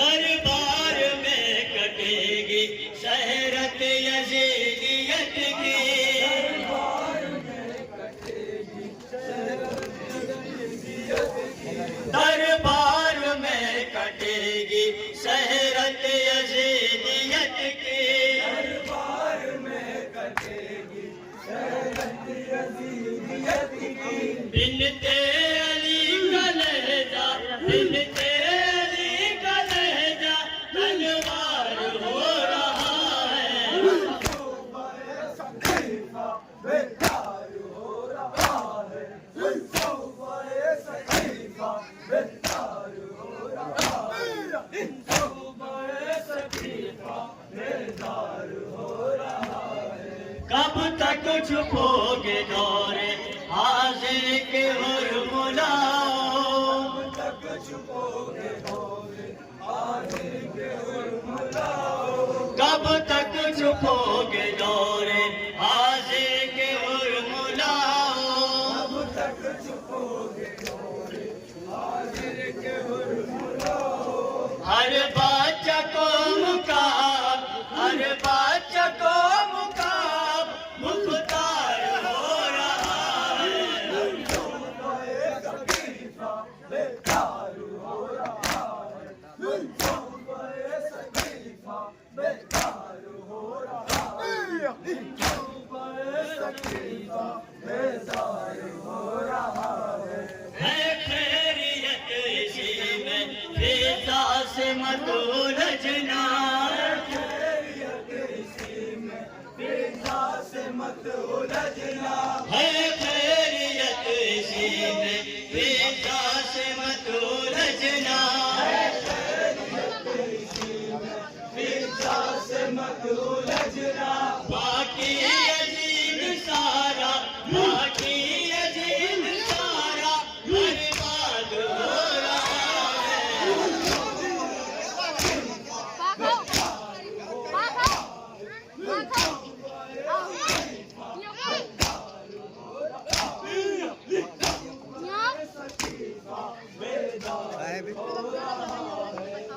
दरबार में कटेगी शहरत यजीदियत की, दरबार में कटेगी शहरत यजीदियत की। बिनते अली का लहजा, बिनते अली का लहजा तलवार हो रहा है। सकीफा बेकार हो रहा है, सकीफा बेकार हो रहा है, सकीफा बेकार हो रहा है। कब तक छुपोगे दौरे हाजिर के हुर्मुलाओ, कब तक छुपोगे दौरे हाजिर के हुर्मुलाओ, कब तक छुपोगे दौरे हाजिर के हुर्मुलाओ। कब तक छुपोगे दौरे हाजिर के हुर्मुलाओ। हर बाचा को मुकाब, हर बाचा को मुकाब मुख्तार हो रहा है। सकीफा बेकार हो रहा है, सकीफा बेकार हो रहा है, सकीफा बेकार हो रहा है। खैरियत इसी में फिजा से मत उलझना, खैरियत इसी में फिजा से मत उलझना, है खैरियत इसी में फिजा से मत उलझना। फिजा से मत उलझना। बाकी अजीब सारा, बाकी अजीब सारा बर्बाद हो रहा है।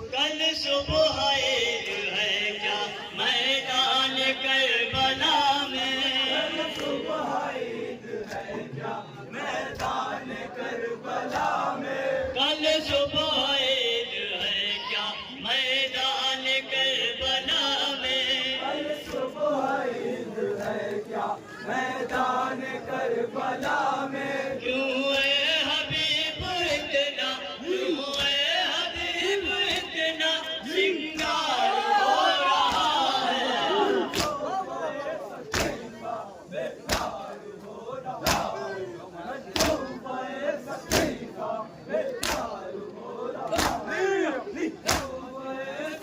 कल सुबह ईद है क्या मैदान करबला में, सुबह ईद है क्या मैदान करबला में। कल सुबह बेदार हो रहा है।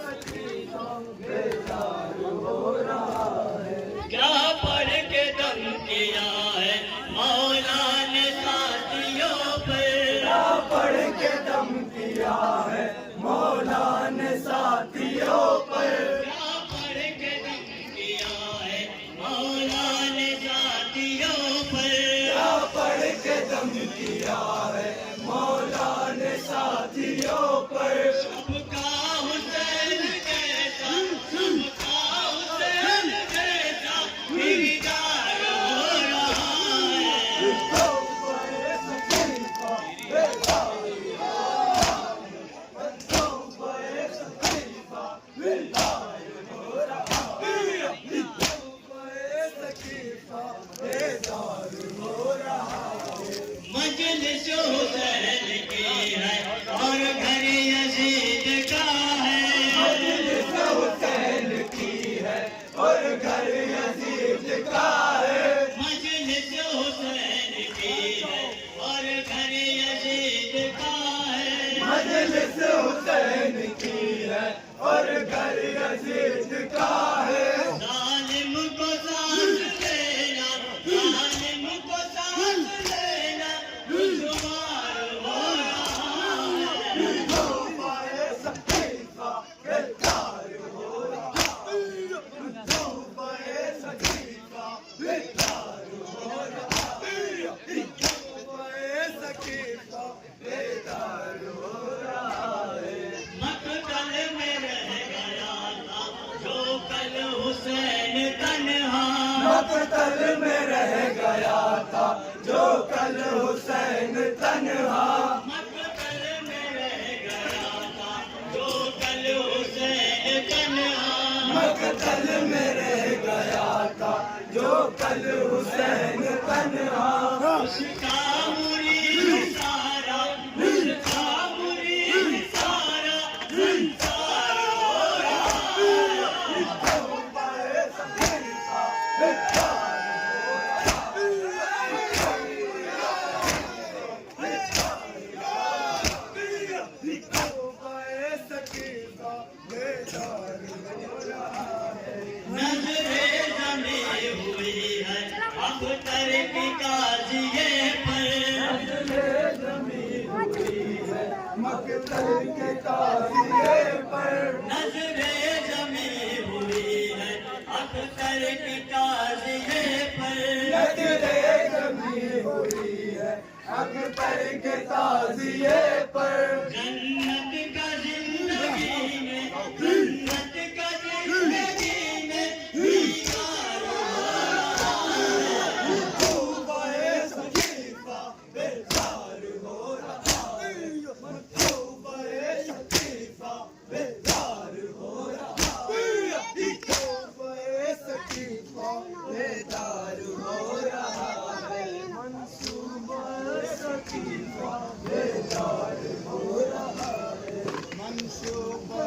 सकीना बेदार हो रहा है। क्या पढ़ के दम किया है मौला ने साथियों पर। क्या पढ़ के दम किया है मौला ने साथियों पर। क्या पढ़ के दम किया है मौला ने साथियों पर। क्या पढ़ के दम किया है मौला ने साथियों पर। सबका हुसैन जैसा, सबका हुसैन जैसा दीदार हो रहा है। तौबा सकीना बेदार तौबा सकीना बेदार हो रहा है। तौबा सकीना बेदार हो रहा है। मजलिस हुसैन की है और घर यजीद का है। मजलिस हुसैन की है और घर यजीद का है। मजलिस हुसैन की है और घर यजीद का है। मजलिस हुसैन की है और घर यजीद का है। जालिम को सांस लेना, जालिम को सांस लेना दुश्वार हो रहा है। तौबा सकीना बेदार हो रहा है। तौबा सकीना बेदार हो रहा है। तौबा सकीना बेदार हो रहा है। मकतल में रह गया था जो कल हुसैन तन्हा। मकतल में रह गया था जो कल हुसैन तन्हा। मकतल में रह गया था जो कल हुसैन तन्हा। मकतल में रह गया था जो कल हुसैन तन्हा। उसका मुरीद सारा, उसका मुरीद सारा संसार हो रहा है। तौबा सकीना बेदार हो रहा है। तौबा सकीना बेदार हो रहा है। नजरे जमी हुई है अख्तर की काजिए पर। नजरे जमी हुई है मकतल के ताज़िए पर। नजरे जमी हुई है अख्तर की काजिए पर। नजरे जमी हुई है अख्तर के ताज़िए पर। जन्नत का जिंदगी में, जन्नत का जिंदगी में दीदार हो रहा है। तौबा सकीना बेदार हो रहा है। तौबा सकीना बेदार हो रहा है। तौबा सकीना बेदार हो रहा है। मंसूबा सकीना बेदार हो रहा है। मंसूबा